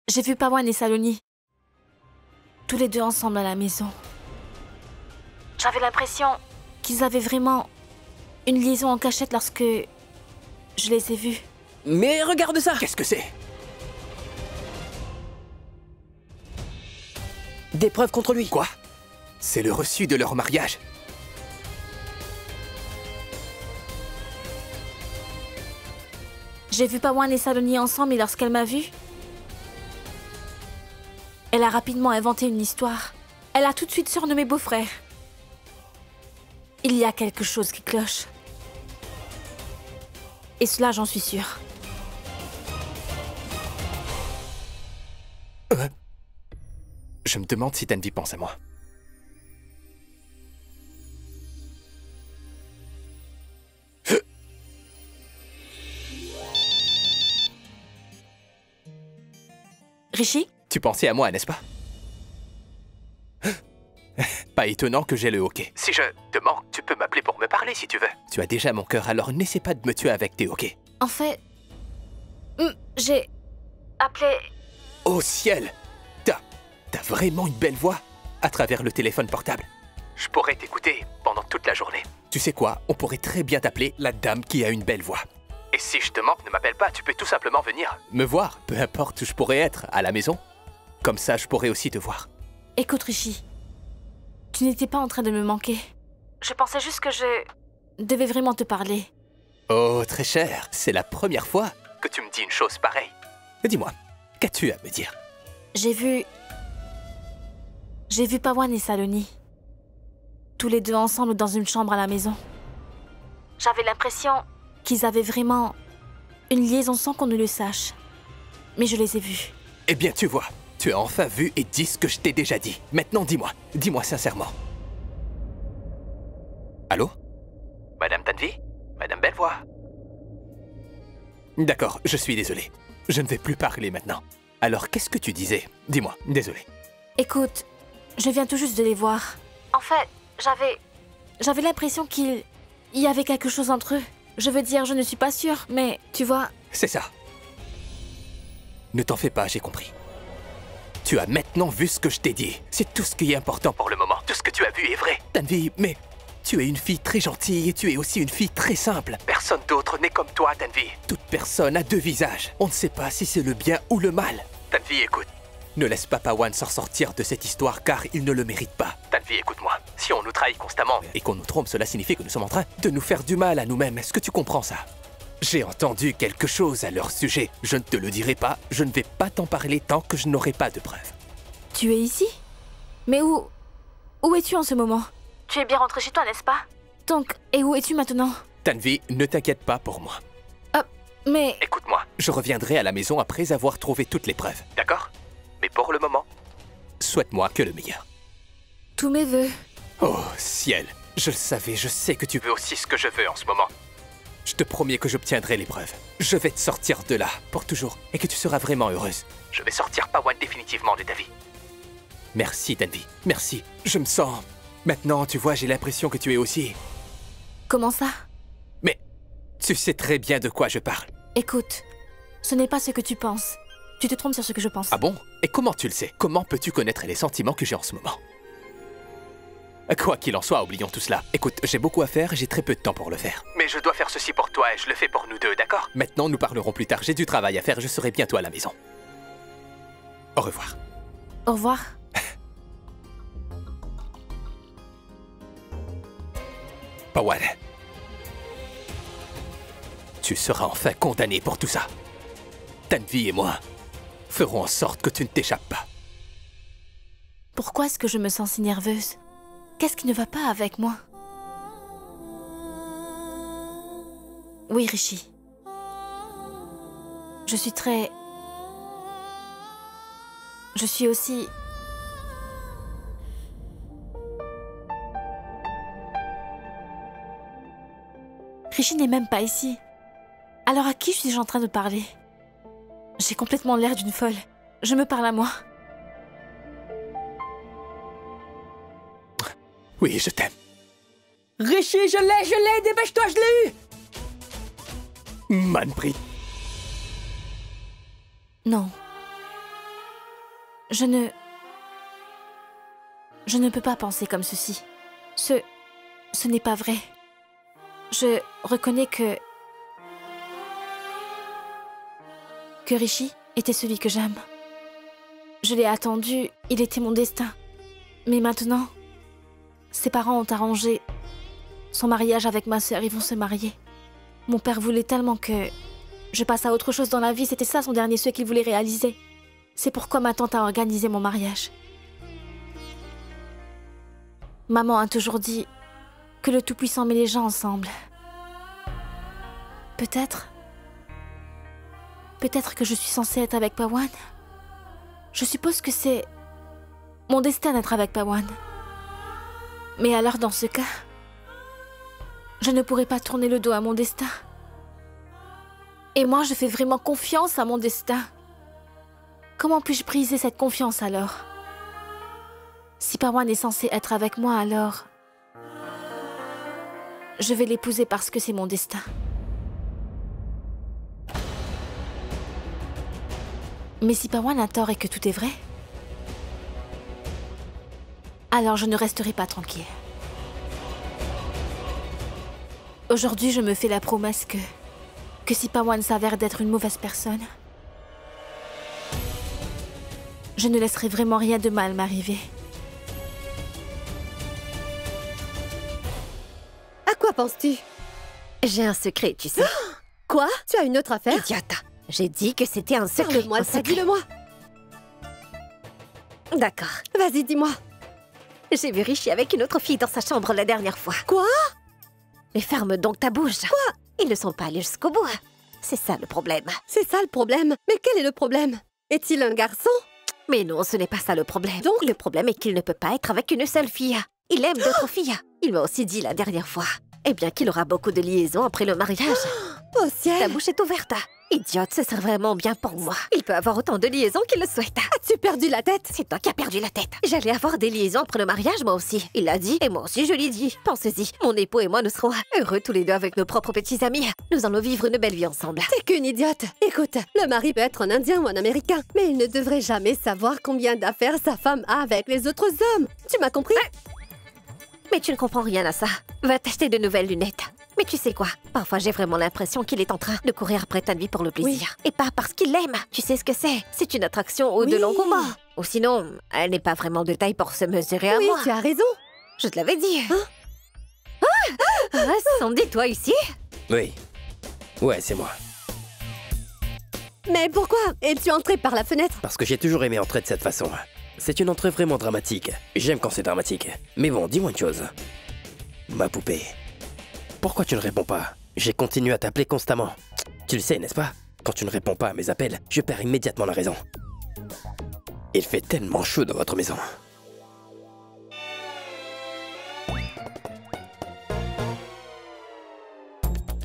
J'ai vu Pawan et Saloni. Tous les deux ensemble à la maison. J'avais l'impression qu'ils avaient vraiment une liaison en cachette lorsque je les ai vus. Mais regarde ça! Qu'est-ce que c'est? Des preuves contre lui. Quoi? C'est le reçu de leur mariage. J'ai vu Pawan et Saloni ensemble et lorsqu'elle m'a vue, elle a rapidement inventé une histoire. Elle a tout de suite surnommé beau-frère. Il y a quelque chose qui cloche. Et cela, j'en suis sûre. Je me demande si Tanvi pense à moi. Rishi? Tu pensais à moi, n'est-ce pas? Pas étonnant que j'ai le hockey. Si je te manque, tu peux m'appeler pour me parler si tu veux. Tu as déjà mon cœur, alors n'essaie pas de me tuer avec tes hockey. En fait, j'ai appelé... Oh ciel! T'as vraiment une belle voix à travers le téléphone portable. Je pourrais t'écouter pendant toute la journée. Tu sais quoi? On pourrait très bien t'appeler la dame qui a une belle voix. Et si je te manque, ne m'appelle pas, tu peux tout simplement venir me voir, peu importe où je pourrais être, à la maison. Comme ça, je pourrais aussi te voir. Écoute, Rishi, tu n'étais pas en train de me manquer. Je pensais juste que je devais vraiment te parler. Oh, très cher, c'est la première fois que tu me dis une chose pareille. Dis-moi, qu'as-tu à me dire? J'ai vu Pawan et Saloni. Tous les deux ensemble dans une chambre à la maison. J'avais l'impression qu'ils avaient vraiment une liaison sans qu'on ne le sache. Mais je les ai vus. Eh bien, tu vois, tu as enfin vu et dit ce que je t'ai déjà dit. Maintenant, dis-moi sincèrement. Allô? Madame Tanvi? Madame Bellevoix? D'accord, je suis désolé. Je ne vais plus parler maintenant. Alors, qu'est-ce que tu disais? Dis-moi, désolé. Écoute, je viens tout juste de les voir. En fait, j'avais l'impression qu'il y avait quelque chose entre eux. Je veux dire, je ne suis pas sûre, mais tu vois... C'est ça. Ne t'en fais pas, j'ai compris. Tu as maintenant vu ce que je t'ai dit. C'est tout ce qui est important pour le moment. Tout ce que tu as vu est vrai. Tanvi, mais tu es une fille très gentille et tu es aussi une fille très simple. Personne d'autre n'est comme toi, Tanvi. Toute personne a deux visages. On ne sait pas si c'est le bien ou le mal. Tanvi, écoute. Ne laisse pas Pawan s'en sortir de cette histoire car il ne le mérite pas. Tanvi, écoute-moi. Si on nous trahit constamment et qu'on nous trompe, cela signifie que nous sommes en train de nous faire du mal à nous-mêmes. Est-ce que tu comprends ça? J'ai entendu quelque chose à leur sujet. Je ne te le dirai pas. Je ne vais pas t'en parler tant que je n'aurai pas de preuves. Tu es ici? Mais où es-tu en ce moment? Tu es bien rentré chez toi, n'est-ce pas? Donc, et où es-tu maintenant? Tanvi, ne t'inquiète pas pour moi. Mais... Écoute-moi, je reviendrai à la maison après avoir trouvé toutes les preuves. D'accord? Mais pour le moment, souhaite-moi que le meilleur. Tous mes vœux. Oh, ciel. Je le savais, je sais que tu veux aussi ce que je veux en ce moment. Je te promets que j'obtiendrai les preuves. Je vais te sortir de là, pour toujours, et que tu seras vraiment heureuse. Je vais sortir Pawan définitivement de ta vie. Merci, Tanvi. Merci. Je me sens... Maintenant, tu vois, j'ai l'impression que tu es aussi... Comment ça? Mais tu sais très bien de quoi je parle. Écoute, ce n'est pas ce que tu penses. Tu te trompes sur ce que je pense. Ah bon? Et comment tu le sais? Comment peux-tu connaître les sentiments que j'ai en ce moment? Quoi qu'il en soit, oublions tout cela. Écoute, j'ai beaucoup à faire et j'ai très peu de temps pour le faire. Mais je dois faire ceci pour toi et je le fais pour nous deux, d'accord? Maintenant, nous parlerons plus tard. J'ai du travail à faire et je serai bientôt à la maison. Au revoir. Au revoir. Pawan. Tu seras enfin condamné pour tout ça. Tanvi et moi ferons en sorte que tu ne t'échappes pas. Pourquoi est-ce que je me sens si nerveuse? Qu'est-ce qui ne va pas avec moi? Oui, Rishi. Je suis très... Je suis aussi... Rishi n'est même pas ici. Alors à qui suis-je en train de parler? J'ai complètement l'air d'une folle. Je me parle à moi. Oui, je t'aime. Rishi, je l'ai, dépêche-toi, je l'ai eu! Manpreet. Non. Je ne peux pas penser comme ceci. Ce n'est pas vrai. Je reconnais que Rishi était celui que j'aime. Je l'ai attendu, il était mon destin. Mais maintenant, ses parents ont arrangé son mariage avec ma sœur, ils vont se marier. Mon père voulait tellement que je passe à autre chose dans la vie, c'était ça son dernier souhait qu'il voulait réaliser. C'est pourquoi ma tante a organisé mon mariage. Maman a toujours dit que le Tout-Puissant met les gens ensemble. Peut-être que je suis censée être avec Pawan. Je suppose que c'est mon destin d'être avec Pawan. Mais alors dans ce cas, je ne pourrai pas tourner le dos à mon destin. Et moi, je fais vraiment confiance à mon destin. Comment puis-je briser cette confiance alors? Si Pawan est censé être avec moi, alors je vais l'épouser parce que c'est mon destin. Mais si Pawan a tort et que tout est vrai, alors je ne resterai pas tranquille. Aujourd'hui, je me fais la promesse que si Pawan s'avère d'être une mauvaise personne, je ne laisserai vraiment rien de mal m'arriver. À quoi penses-tu? J'ai un secret, tu sais. Quoi? Tu as une autre affaire? Idiote. J'ai dit que c'était un secret. Parle-moi de ça, dis-le-moi. D'accord. Vas-y, dis-moi. J'ai vu Rishi avec une autre fille dans sa chambre la dernière fois. Quoi? Mais ferme donc ta bouche. Quoi? Ils ne sont pas allés jusqu'au bout. C'est ça le problème. C'est ça le problème. Mais quel est le problème? Est-il un garçon? Mais non, ce n'est pas ça le problème. Donc le problème est qu'il ne peut pas être avec une seule fille. Il aime d'autres filles. Il m'a aussi dit la dernière fois. Eh bien qu'il aura beaucoup de liaisons après le mariage. Oh ciel! Ta bouche est ouverte. Idiote, ce serait vraiment bien pour moi. Il peut avoir autant de liaisons qu'il le souhaite. As-tu perdu la tête? C'est toi qui as perdu la tête. J'allais avoir des liaisons après le mariage, moi aussi. Il l'a dit, et moi aussi je l'ai dit. Pensez-y, mon époux et moi nous serons heureux tous les deux avec nos propres petits amis. Nous allons vivre une belle vie ensemble. T'es qu'une idiote. Écoute, le mari peut être un Indien ou un Américain, mais il ne devrait jamais savoir combien d'affaires sa femme a avec les autres hommes. Tu m'as compris? Mais tu ne comprends rien à ça. Va t'acheter de nouvelles lunettes. Mais tu sais quoi? Parfois, j'ai vraiment l'impression qu'il est en train de courir après Tanvi pour le plaisir. Oui. Et pas parce qu'il l'aime. Tu sais ce que c'est? C'est une attraction ou de l'engouement. Ou sinon, elle n'est pas vraiment de taille pour se mesurer à moi. Oui, tu as raison. Je te l'avais dit. Sandy, toi ici? Oui. Ouais, c'est moi. Mais pourquoi es-tu entré par la fenêtre? Parce que j'ai toujours aimé entrer de cette façon. C'est une entrée vraiment dramatique. J'aime quand c'est dramatique. Mais bon, dis-moi une chose. Ma poupée. Pourquoi tu ne réponds pas? J'ai continué à t'appeler constamment. Tu le sais, n'est-ce pas? Quand tu ne réponds pas à mes appels, je perds immédiatement la raison. Il fait tellement chaud dans votre maison.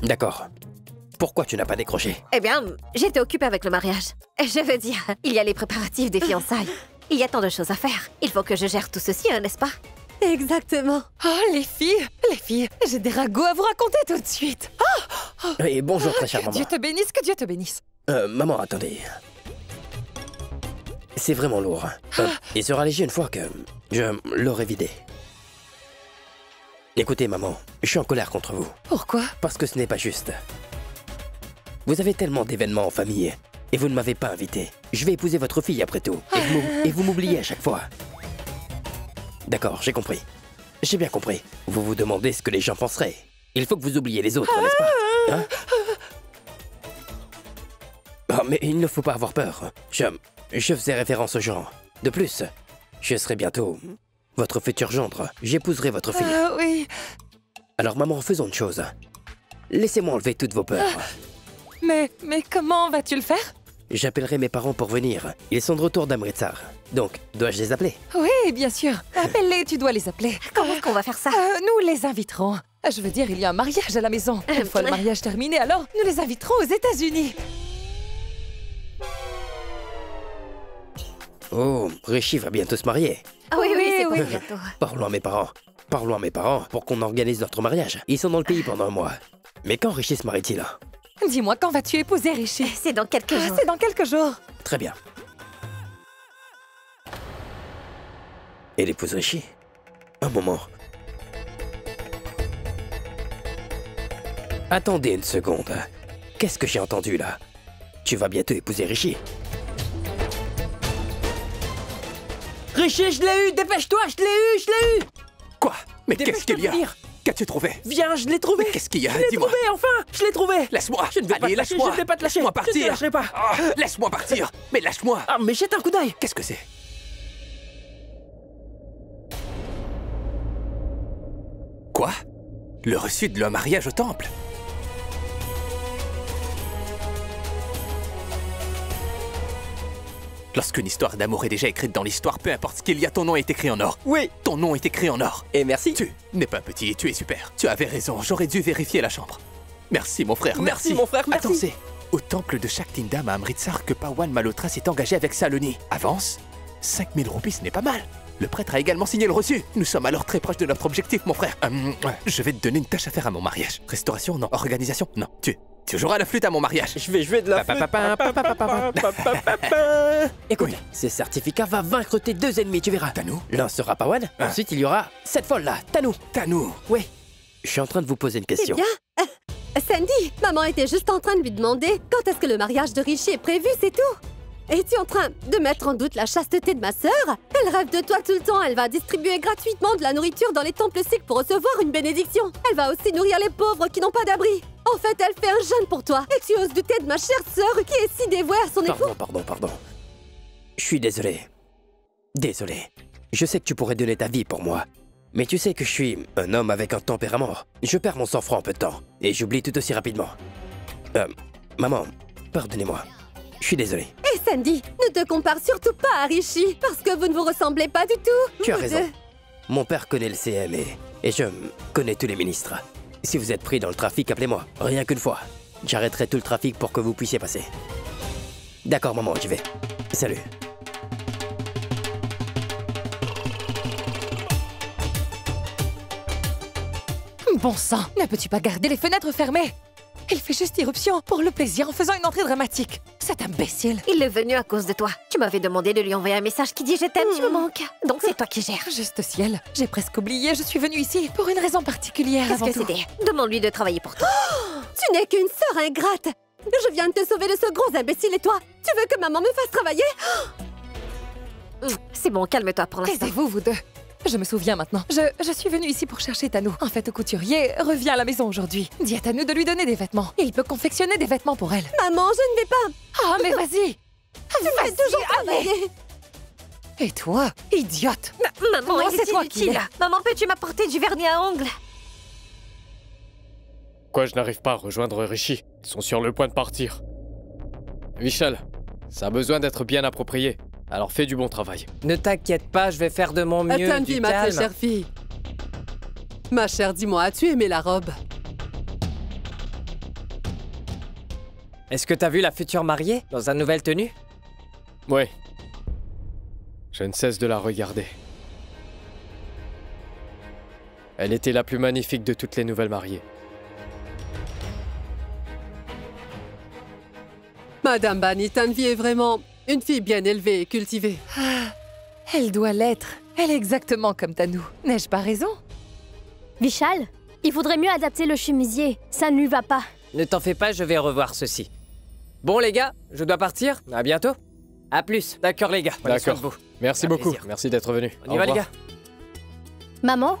D'accord. Pourquoi tu n'as pas décroché? Eh bien, j'étais occupée avec le mariage. Je veux dire, il y a les préparatifs des fiançailles. Il y a tant de choses à faire. Il faut que je gère tout ceci, hein, n'est-ce pas? Exactement. Oh, les filles, j'ai des ragots à vous raconter tout de suite. Et bonjour, très chère maman. Dieu te bénisse, que Dieu te bénisse. Maman, attendez. C'est vraiment lourd. Il sera léger une fois que je l'aurai vidé. Écoutez, maman, je suis en colère contre vous. Pourquoi? Parce que ce n'est pas juste. Vous avez tellement d'événements en famille et vous ne m'avez pas invité. Je vais épouser votre fille après tout. Et vous m'oubliez à chaque fois. D'accord, j'ai compris. J'ai bien compris. Vous vous demandez ce que les gens penseraient. Il faut que vous oubliez les autres, n'est-ce pas? Hein? Oh, mais il ne faut pas avoir peur. Je faisais référence au genre. De plus, je serai bientôt votre futur gendre. J'épouserai votre fille. Oui. Alors maman, faisons une chose. Laissez-moi enlever toutes vos peurs. Mais comment vas-tu le faire? J'appellerai mes parents pour venir. Ils sont de retour d'Amritsar. Donc, dois-je les appeler? Oui, bien sûr. Appelle-les, tu dois les appeler. Comment est-ce qu'on va faire ça? Nous les inviterons. Je veux dire, il y a un mariage à la maison. Une fois le mariage terminé, alors nous les inviterons aux États-Unis. Oh, Rishi va bientôt se marier. Ah oui, c'est oui. pour bientôt. Parlons à mes parents. Parlons à mes parents pour qu'on organise notre mariage. Ils sont dans le pays pendant un mois. Mais quand Rishi se marie-t-il? Dis-moi, quand vas-tu épouser Rishi? C'est dans quelques jours. C'est dans quelques jours. Très bien. Elle épouse Rishi? Un moment. Attendez une seconde. Qu'est-ce que j'ai entendu là? Tu vas bientôt épouser Rishi. Rishi, je l'ai eu! Dépêche-toi, je l'ai eu! Quoi? Mais qu'est-ce qu'il y a? Qu'as-tu trouvé? Viens, je l'ai trouvé! Qu'est-ce qu'il y a? Je l'ai Dis-moi. trouvé, enfin! Je l'ai trouvé! Laisse-moi! Je ne vais pas te lâcher, lâche-moi! je ne vais pas te lâcher! Laisse-moi Je ne te partir! lâcherai pas! Ah, laisse-moi partir! Mais lâche-moi! Ah, mais jette un coup d'œil! Qu'est-ce que c'est? Quoi? Le reçu de leur mariage au temple? Lorsqu'une histoire d'amour est déjà écrite dans l'histoire, peu importe ce qu'il y a, ton nom est écrit en or. Oui! Ton nom est écrit en or. Et merci! Tu n'es pas petit, tu es super. Tu avais raison, j'aurais dû vérifier la chambre. Merci mon frère, Merci, mon frère, merci. Attends, c'est au temple de Shaktindam à Amritsar que Pawan Malhotra s'est engagé avec Saloni. Avance 5000 roupies, ce n'est pas mal. Le prêtre a également signé le reçu. Nous sommes alors très proches de notre objectif, mon frère. Je vais te donner une tâche à faire à mon mariage. Restauration, non. Organisation, non. Tu joueras la flûte à mon mariage. Je vais jouer de la flûte. Écoute, Oui. ce certificat va vaincre tes deux ennemis, tu verras. Tanou? L'un sera Pawan, ensuite il y aura cette folle-là, Tanou. Tanou. Ouais. Je suis en train de vous poser une C'est question. bien. Sandy, maman était juste en train de lui demander quand est-ce que le mariage de Rishi est prévu, c'est tout. Es-tu en train de mettre en doute la chasteté de ma sœur? Elle rêve de toi tout le temps, elle va distribuer gratuitement de la nourriture dans les temples sikhs pour recevoir une bénédiction. Elle va aussi nourrir les pauvres qui n'ont pas d'abri. En fait, elle fait un jeûne pour toi. Et tu oses douter de ma chère sœur qui est si dévouée à son époux? Pardon. Je suis désolé. Désolé. Je sais que tu pourrais donner ta vie pour moi. Mais tu sais que je suis un homme avec un tempérament. Je perds mon sang-froid en peu de temps. Et j'oublie tout aussi rapidement. Maman, pardonnez-moi. Je suis désolé. Et Sandy, ne te compare surtout pas à Rishi, parce que vous ne vous ressemblez pas du tout. Tu as Vous raison. deux. Mon père connaît le CM et je connais tous les ministres. Si vous êtes pris dans le trafic, appelez-moi. Rien qu'une fois. J'arrêterai tout le trafic pour que vous puissiez passer. D'accord, maman, j'y vais. Salut. Bon sang, ne peux-tu pas garder les fenêtres fermées? Il fait juste irruption pour le plaisir en faisant une entrée dramatique. Cet imbécile. Il est venu à cause de toi. Tu m'avais demandé de lui envoyer un message qui dit je t'aime, tu me manques. Donc c'est toi qui gères. Juste ciel, j'ai presque oublié, je suis venue ici pour une raison particulière Qu'est-ce avant que tout. c'était? Demande-lui de travailler pour toi. Tu n'es qu'une sœur ingrate. Je viens de te sauver de ce gros imbécile et toi, tu veux que maman me fasse travailler? C'est bon, calme-toi pour l'instant. Taisez-vous, vous deux. Je me souviens maintenant. Je suis venue ici pour chercher Tanou. En fait, le couturier revient à la maison aujourd'hui. Dis à Tanou de lui donner des vêtements. Il peut confectionner des vêtements pour elle. Maman, je ne vais pas. Ah, mais vas-y. Tu fais toujours travailler. Et toi, idiote. Maman, Non, il c'est est toi qui inutile. l'es. Maman, peux-tu m'apporter du vernis à ongles? Pourquoi je n'arrive pas à rejoindre Rishi? Ils sont sur le point de partir. Vishal, ça a besoin d'être bien approprié. Alors fais du bon travail. Ne t'inquiète pas, je vais faire de mon mieux. Attends, Du ma très calme. chère fille. Ma chère, dis-moi, as-tu aimé la robe? Est-ce que t'as vu la future mariée dans sa nouvelle tenue? Ouais. Je ne cesse de la regarder. Elle était la plus magnifique de toutes les nouvelles mariées. Madame Bani, Tanvi est vraiment une fille bien élevée et cultivée. Elle doit l'être. Elle est exactement comme Tanou. N'ai-je pas raison? Vishal, il faudrait mieux adapter le chemisier. Ça ne lui va pas. Ne t'en fais pas, je vais revoir ceci. Bon les gars, je dois partir. À bientôt. À plus. D'accord les gars. Prenez soin de D'accord. vous. Merci Un beaucoup. plaisir. Merci d'être venu. On y va les gars. Maman,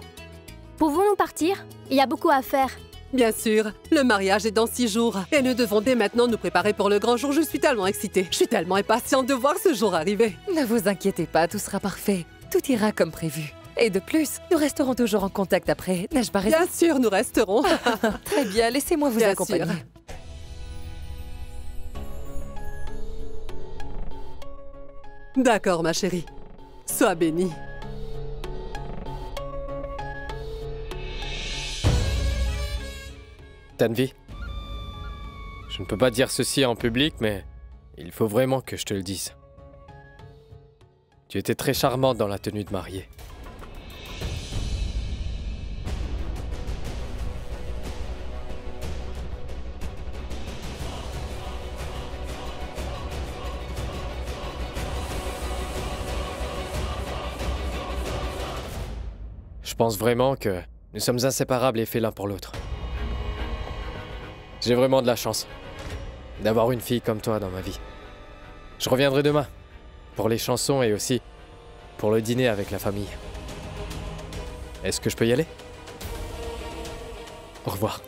pouvons-nous partir? Il y a beaucoup à faire. Bien sûr, le mariage est dans 6 jours et nous devons dès maintenant nous préparer pour le grand jour. Je suis tellement excitée. Je suis tellement impatiente de voir ce jour arriver. Ne vous inquiétez pas, tout sera parfait. Tout ira comme prévu. Et de plus, nous resterons toujours en contact après. N'ai-je pas raison? Bien sûr, nous resterons. Très bien, laissez-moi vous Bien accompagner. sûr. D'accord, ma chérie. Sois bénie. Tanvi, je ne peux pas dire ceci en public, mais il faut vraiment que je te le dise. Tu étais très charmante dans la tenue de mariée. Je pense vraiment que nous sommes inséparables et faits l'un pour l'autre. J'ai vraiment de la chance d'avoir une fille comme toi dans ma vie. Je reviendrai demain pour les chansons et aussi pour le dîner avec la famille. Est-ce que je peux y aller? Au revoir.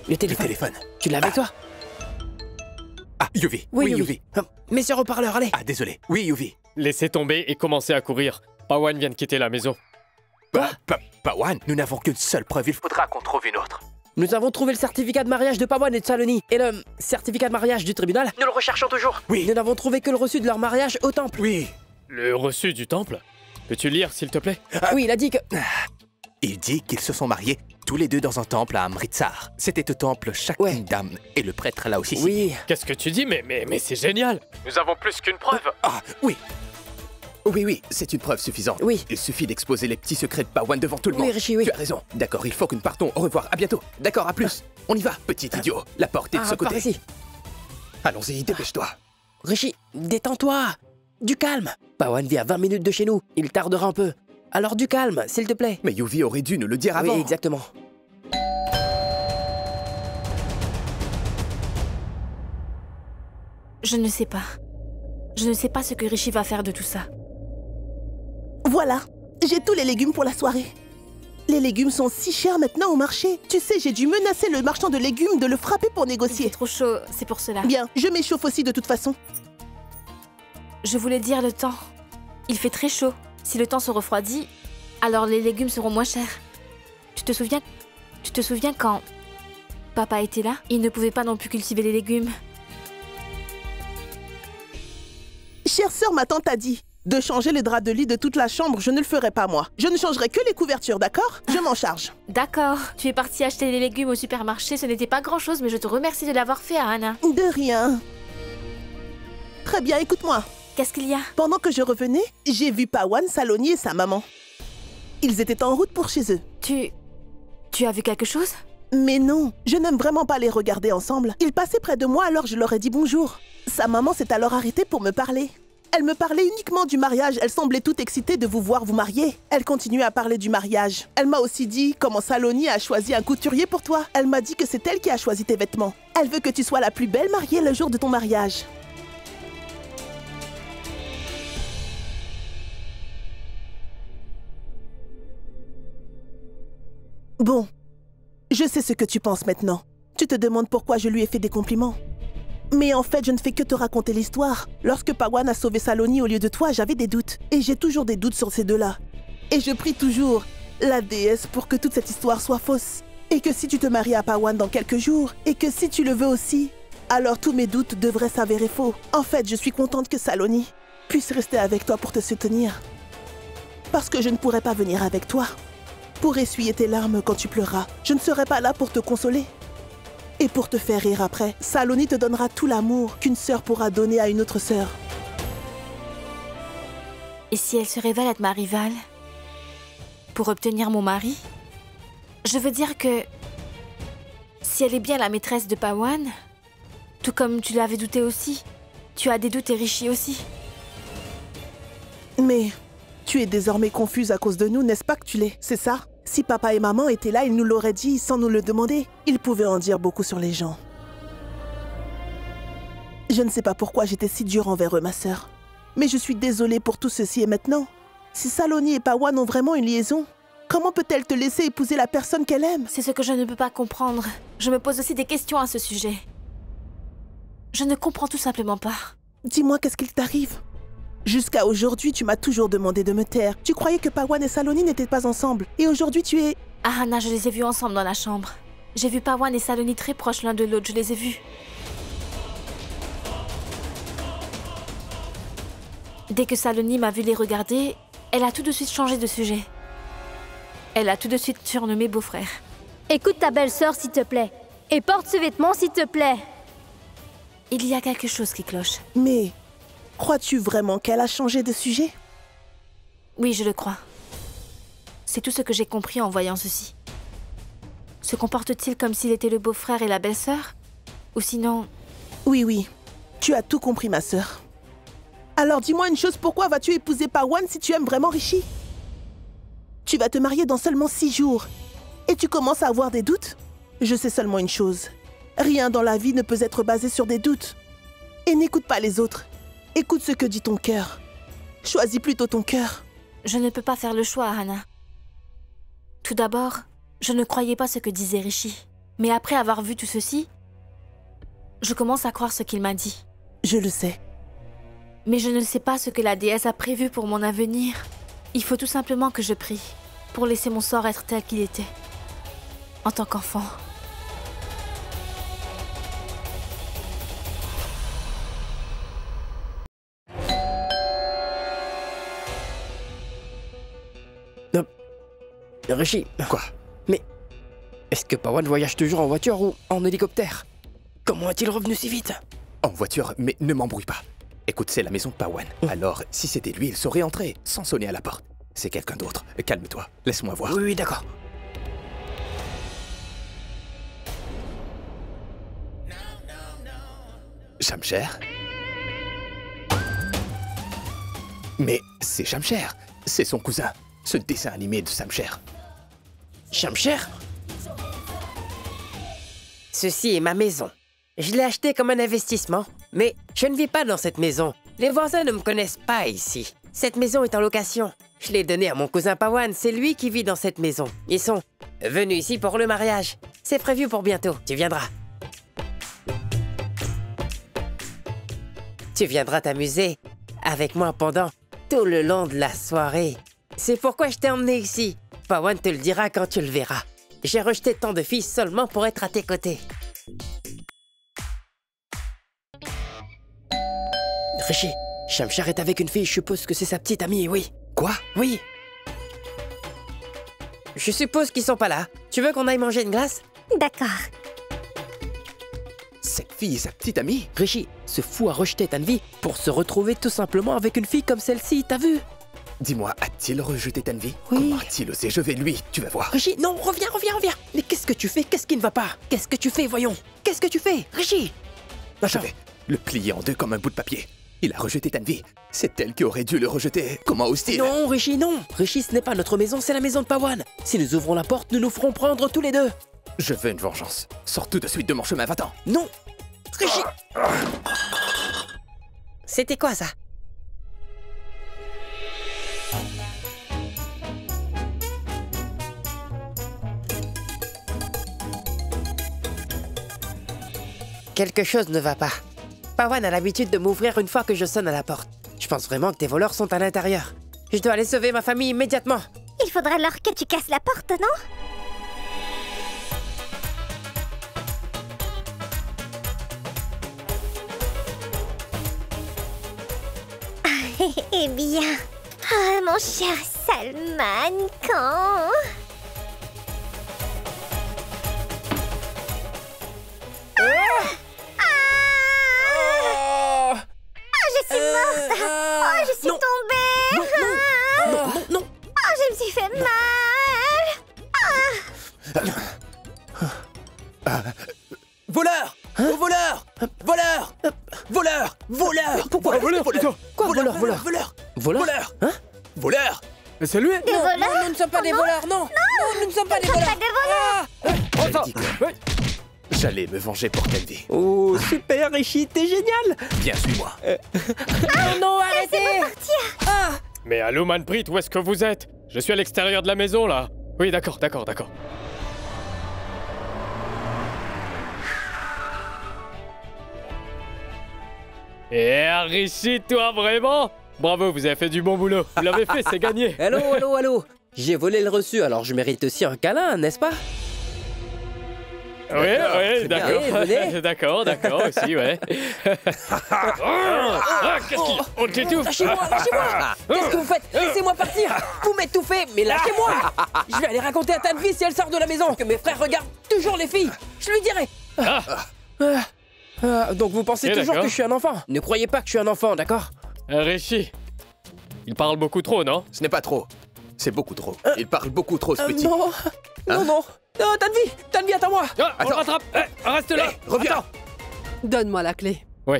Le téléphone. Tu l'as avec toi? Ah, Yuvi. Oui, Yuvi. Mets sur haut-parleur, allez. Ah, désolé. Oui, Yuvi. Laissez tomber et commencez à courir. Pawan vient de quitter la maison. Pawan, nous n'avons qu'une seule preuve. Il faudra qu'on trouve une autre. Nous avons trouvé le certificat de mariage de Pawan et de Saloni. Et le certificat de mariage du tribunal, nous le recherchons toujours. Oui. Nous n'avons trouvé que le reçu de leur mariage au temple. Oui. Le reçu du temple? Peux-tu lire, s'il te plaît? Oui, il a dit que... Il dit qu'ils se sont mariés tous les deux dans un temple à Amritsar. C'était au temple Shakti-Dam et le prêtre l'a aussi signé. Oui. Qu'est-ce que tu dis? Mais c'est génial! Nous avons plus qu'une preuve! Ah, oui. Oui, c'est une preuve suffisante. Oui. Il suffit d'exposer les petits secrets de Pawan devant tout le monde. Oui, Rishi, oui. Tu as raison. D'accord, il faut que nous partons. Au revoir, à bientôt. D'accord, à plus. On y va, petit idiot. La porte est de ce par côté. ici. Allons-y, dépêche-toi. Rishi, détends-toi. Du calme. Pawan vit à 20 minutes de chez nous. Il tardera un peu. Alors du calme, s'il te plaît. Mais Yuvi aurait dû nous le dire avant. Oui, exactement. Je ne sais pas. Je ne sais pas ce que Rishi va faire de tout ça. Voilà, j'ai tous les légumes pour la soirée. Les légumes sont si chers maintenant au marché. Tu sais, j'ai dû menacer le marchand de légumes de le frapper pour Il négocier. fait trop chaud, c'est pour cela. Bien, je m'échauffe aussi de toute façon. Je voulais dire le temps. Il fait très chaud. Si le temps se refroidit, alors les légumes seront moins chers. Tu te souviens quand papa était là? Il ne pouvait pas non plus cultiver les légumes. Chère sœur, ma tante a dit de changer les draps de lit de toute la chambre, je ne le ferai pas moi. Je ne changerai que les couvertures, d'accord? Je m'en charge. D'accord. Tu es partie acheter les légumes au supermarché. Ce n'était pas grand-chose, mais je te remercie de l'avoir fait, Anna. De rien. Très bien, écoute-moi. Qu'est-ce qu'il y a? Pendant que je revenais, j'ai vu Pawan, Saloni et sa maman. Ils étaient en route pour chez eux. Tu as vu quelque chose? Mais non, je n'aime vraiment pas les regarder ensemble. Ils passaient près de moi alors je leur ai dit bonjour. Sa maman s'est alors arrêtée pour me parler. Elle me parlait uniquement du mariage, elle semblait toute excitée de vous voir vous marier. Elle continuait à parler du mariage. Elle m'a aussi dit comment Saloni a choisi un couturier pour toi. Elle m'a dit que c'est elle qui a choisi tes vêtements. Elle veut que tu sois la plus belle mariée le jour de ton mariage. Bon, je sais ce que tu penses maintenant. Tu te demandes pourquoi je lui ai fait des compliments. Mais en fait, je ne fais que te raconter l'histoire. Lorsque Pawan a sauvé Saloni au lieu de toi, j'avais des doutes. Et j'ai toujours des doutes sur ces deux-là. Et je prie toujours la déesse pour que toute cette histoire soit fausse. Et que si tu te maries à Pawan dans quelques jours, et que si tu le veux aussi, alors tous mes doutes devraient s'avérer faux. En fait, je suis contente que Saloni puisse rester avec toi pour te soutenir. Parce que je ne pourrais pas venir avec toi. Pour essuyer tes larmes quand tu pleureras. Je ne serai pas là pour te consoler. Et pour te faire rire après, Saloni te donnera tout l'amour qu'une sœur pourra donner à une autre sœur. Et si elle se révèle être ma rivale pour obtenir mon mari? Je veux dire que si elle est bien la maîtresse de Pawan, tout comme tu l'avais douté aussi, tu as des doutes et Rishi aussi. Mais tu es désormais confuse à cause de nous, n'est-ce pas que tu l'es? C'est ça? Si papa et maman étaient là, ils nous l'auraient dit sans nous le demander. Ils pouvaient en dire beaucoup sur les gens. Je ne sais pas pourquoi j'étais si dure envers eux, ma sœur. Mais je suis désolée pour tout ceci et maintenant. Si Saloni et Pawan ont vraiment une liaison, comment peut-elle te laisser épouser la personne qu'elle aime? C'est ce que je ne peux pas comprendre. Je me pose aussi des questions à ce sujet. Je ne comprends tout simplement pas. Dis-moi, qu'est-ce qu'il t'arrive? Jusqu'à aujourd'hui, tu m'as toujours demandé de me taire. Tu croyais que Pawan et Saloni n'étaient pas ensemble. Et aujourd'hui, tu es... Ah, Anna, je les ai vus ensemble dans la chambre. J'ai vu Pawan et Saloni très proches l'un de l'autre. Je les ai vus. Dès que Saloni m'a vu les regarder, elle a tout de suite changé de sujet. Elle a tout de suite surnommé beau-frère. Écoute ta belle-sœur, s'il te plaît. Et porte ce vêtement, s'il te plaît. Il y a quelque chose qui cloche. Mais... crois-tu vraiment qu'elle a changé de sujet? Oui, je le crois. C'est tout ce que j'ai compris en voyant ceci. Se comporte-t-il comme s'il était le beau-frère et la belle-sœur? Ou sinon... Oui. Tu as tout compris, ma sœur. Alors dis-moi une chose, pourquoi vas-tu épouser Pawan si tu aimes vraiment Rishi? Tu vas te marier dans seulement 6 jours. Et tu commences à avoir des doutes? Je sais seulement une chose. Rien dans la vie ne peut être basé sur des doutes. Et n'écoute pas les autres. Écoute ce que dit ton cœur. Choisis plutôt ton cœur. Je ne peux pas faire le choix, Hannah. Tout d'abord, je ne croyais pas ce que disait Rishi. Mais après avoir vu tout ceci, je commence à croire ce qu'il m'a dit. Je le sais. Mais je ne sais pas ce que la déesse a prévu pour mon avenir. Il faut tout simplement que je prie pour laisser mon sort être tel qu'il était, en tant qu'enfant. Rishi. Quoi? Mais est-ce que Pawan voyage toujours en voiture ou en hélicoptère? Comment est-il revenu si vite? En voiture, mais ne m'embrouille pas. Écoute, c'est la maison de Pawan. Alors, si c'était lui, il saurait entrer, sans sonner à la porte. C'est quelqu'un d'autre. Calme-toi, laisse-moi voir. Oui, d'accord. Shamsher? Mais c'est Shamsher. C'est son cousin. Ce dessin animé de Shamsher. Shamsher? Ceci est ma maison. Je l'ai achetée comme un investissement, mais je ne vis pas dans cette maison. Les voisins ne me connaissent pas ici. Cette maison est en location. Je l'ai donnée à mon cousin Pawan, c'est lui qui vit dans cette maison. Ils sont venus ici pour le mariage. C'est prévu pour bientôt, tu viendras. Tu viendras t'amuser avec moi pendant tout le long de la soirée. C'est pourquoi je t'ai emmené ici. Pawan te le dira quand tu le verras. J'ai rejeté tant de filles seulement pour être à tes côtés. Rishi, Shamsher est avec une fille, je suppose que c'est sa petite amie, oui. Quoi? Oui. Je suppose qu'ils sont pas là. Tu veux qu'on aille manger une glace? D'accord. Cette fille est sa petite amie? Rishi, ce fou a rejeté Tanvi pour se retrouver tout simplement avec une fille comme celle-ci, t'as vu? Dis-moi, a-t-il rejeté Tanvi? Oui. Comment a-t-il osé? Je vais lui, tu vas voir. Rishi, non, reviens. Mais qu'est-ce que tu fais? Qu'est-ce qui ne va pas? Qu'est-ce que tu fais, voyons? Qu'est-ce que tu fais? Rishi! Je vais le plier en deux comme un bout de papier. Il a rejeté Tanvi. C'est elle qui aurait dû le rejeter. Comment ose-t-il? Non, Rishi, non. Rishi, ce n'est pas notre maison, c'est la maison de Pawan. Si nous ouvrons la porte, nous nous ferons prendre tous les deux. Je veux une vengeance. Sors tout de suite de mon chemin, va-t'en. Non. Rishi! C'était quoi, ça? Quelque chose ne va pas. Pawan a l'habitude de m'ouvrir une fois que je sonne à la porte. Je pense vraiment que tes voleurs sont à l'intérieur. Je dois aller sauver ma famille immédiatement. Il faudra alors que tu casses la porte, non? Eh bien... Ah, mon cher Salman, quand... Je suis morte! Oh, je suis tombée! Non. Oh, je me suis fait mal! Voleur! Voleur! Pourquoi? Voleur! Quoi, voleur? Voleur! Hein? Voleur! C'est lui? Des voleurs? Non, nous ne sommes pas des voleurs, non! Non, nous ne sommes pas des voleurs! J'avais dit que j'allais me venger pour Tanvi. Oh, super, Rishi, t'es génial! Viens, suis-moi. Non, arrêtez! Mais allô, Manpreet, où est-ce que vous êtes? Je suis à l'extérieur de la maison, là. Oui, d'accord. Et Rishi, toi, vraiment? Bravo, vous avez fait du bon boulot. Vous l'avez fait, c'est gagné. Allô. J'ai volé le reçu, alors je mérite aussi un câlin, n'est-ce pas? Oui, d'accord. venez. D'accord aussi, ouais. Qu'est-ce qu'il... On t'étouffe. Lâchez-moi! Qu'est-ce que vous faites? Laissez-moi partir! Vous m'étouffez, mais lâchez-moi! Je vais aller raconter à Tanvi si elle sort de la maison que mes frères regardent toujours les filles. Je lui dirai. Donc vous pensez toujours d'accord. que je suis un enfant? Ne croyez pas que je suis un enfant, d'accord? Rishi, il parle beaucoup trop, non? Ce n'est pas trop. C'est beaucoup trop. Il parle beaucoup trop, ce petit. Non. Tanvi, attends-moi! On le rattrape. Reste là. Reviens! Donne-moi la clé. Oui.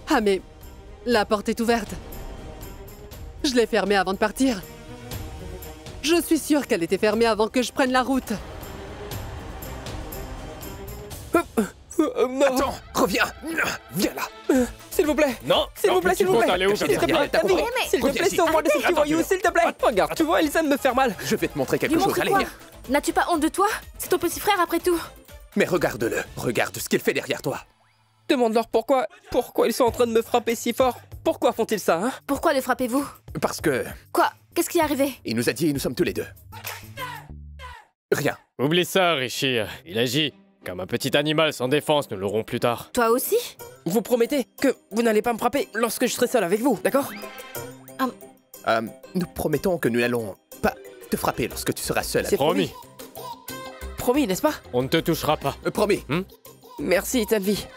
Ah mais... la porte est ouverte. Je l'ai fermée avant de partir. Je suis sûre qu'elle était fermée avant que je prenne la route. Non. Attends, reviens. Viens là. S'il vous plaît. Non. S'il vous plaît, s'il vous plaît. Aller où, S'il te plaît, Tanvi. S'il te plaît, sauve-moi de ces petits voyous, s'il te plaît. Regarde, tu vois, ils aiment me faire mal. Je vais te montrer quelque Dis-moi chose. Allez, quoi? viens. N'as-tu pas honte de toi? C'est ton petit frère après tout. Mais regarde-le. Regarde ce qu'il fait derrière toi. Demande-leur pourquoi ils sont en train de me frapper si fort. Pourquoi font-ils ça, hein? Pourquoi le frappez-vous? Parce que... Quoi? Qu'est-ce qui est arrivé? Il nous a dit nous sommes tous les deux. Rien. Oublie ça, Rishi. Il agit comme un petit animal sans défense, nous l'aurons plus tard. Toi aussi? Vous promettez que vous n'allez pas me frapper lorsque je serai seul avec vous, d'accord? Nous promettons que nous n'allons pas te frapper lorsque tu seras seul. C'est Promis. Promis, n'est-ce pas? On ne te touchera pas. Promis. Merci, Tanvi.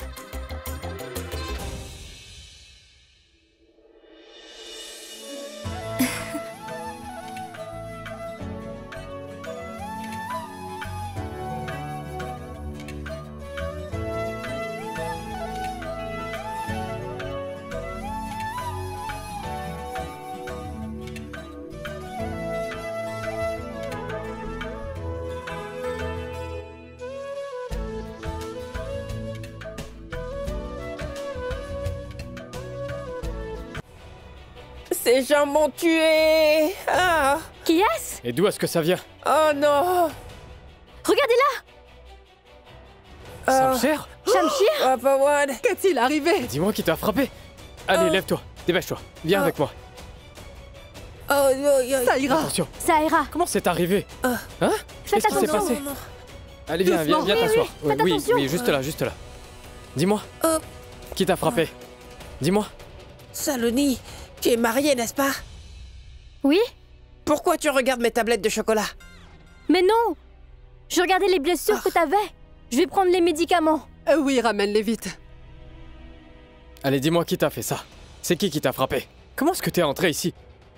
Ces gens m'ont tué. Ah. Qui est-ce? Et d'où est-ce que ça vient? Oh non. Regardez-là! Samshir? Shamshir? Oh, Pawan. Qu'est-il arrivé? Dis-moi qui t'a frappé. Allez, lève-toi. Dépêche-toi. Viens avec moi. Oh, non, Ça ira. Attention. Ça ira. Comment c'est arrivé? Hein? Faites Qu'est-ce qui s'est attention. passé? Allez, viens, Doucement. viens t'asseoir. faites attention. Oui, juste là, juste là. Dis-moi. Qui t'a frappé? Dis-moi. Saloni, tu es mariée, n'est-ce pas? Oui? Pourquoi tu regardes mes tablettes de chocolat? Mais non! Je regardais les blessures que t'avais. Je vais prendre les médicaments. Oui, ramène-les vite. Allez, dis-moi qui t'a fait ça. C'est qui t'a frappé? Comment est-ce que t'es entré ici?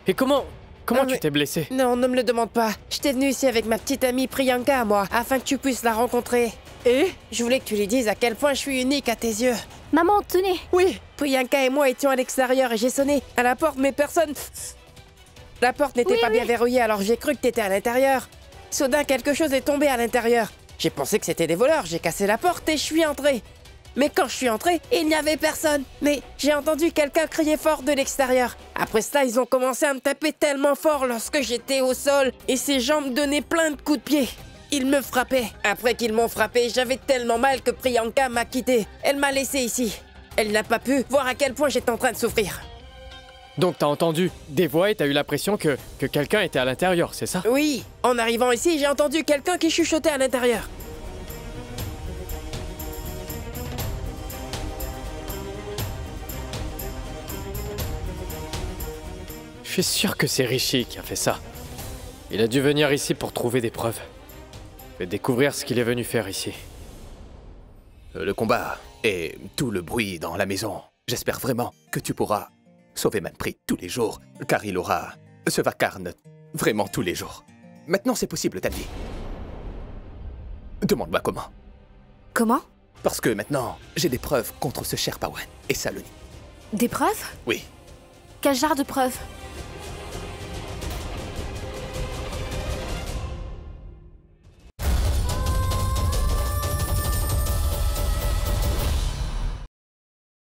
Et comment tu mais- t'es blessé? Non, ne me le demande pas. J'étais venue ici avec ma petite amie Priyanka, moi, afin que tu puisses la rencontrer. Et? Je voulais que tu lui dises à quel point je suis unique à tes yeux. Maman, tenez. Oui. Priyanka et moi étions à l'extérieur et j'ai sonné à la porte, mais personne... La porte n'était pas bien verrouillée, alors j'ai cru que t'étais à l'intérieur. Soudain, quelque chose est tombé à l'intérieur. J'ai pensé que c'était des voleurs, j'ai cassé la porte et je suis entrée. Mais quand je suis entrée, il n'y avait personne. Mais j'ai entendu quelqu'un crier fort de l'extérieur. Après cela, ils ont commencé à me taper tellement fort lorsque j'étais au sol et ces gens me donnaient plein de coups de pied. Ils me frappaient. Après qu'ils m'ont frappé, j'avais tellement mal que Priyanka m'a quitté. Elle m'a laissé ici. Elle n'a pas pu voir à quel point j'étais en train de souffrir. Donc t'as entendu des voix et t'as eu l'impression que quelqu'un était à l'intérieur, c'est ça? Oui, en arrivant ici, j'ai entendu quelqu'un qui chuchotait à l'intérieur. Je suis sûr que c'est Rishi qui a fait ça. Il a dû venir ici pour trouver des preuves. Et découvrir ce qu'il est venu faire ici. Le combat et tout le bruit dans la maison. J'espère vraiment que tu pourras sauver Manpreet tous les jours, car il aura ce vacarme vraiment tous les jours. Maintenant, c'est possible, Tanvi. Demande-moi comment. Comment? Parce que maintenant, j'ai des preuves contre ce cher Pawan et Saloni. Des preuves? Oui. Quel genre de preuves?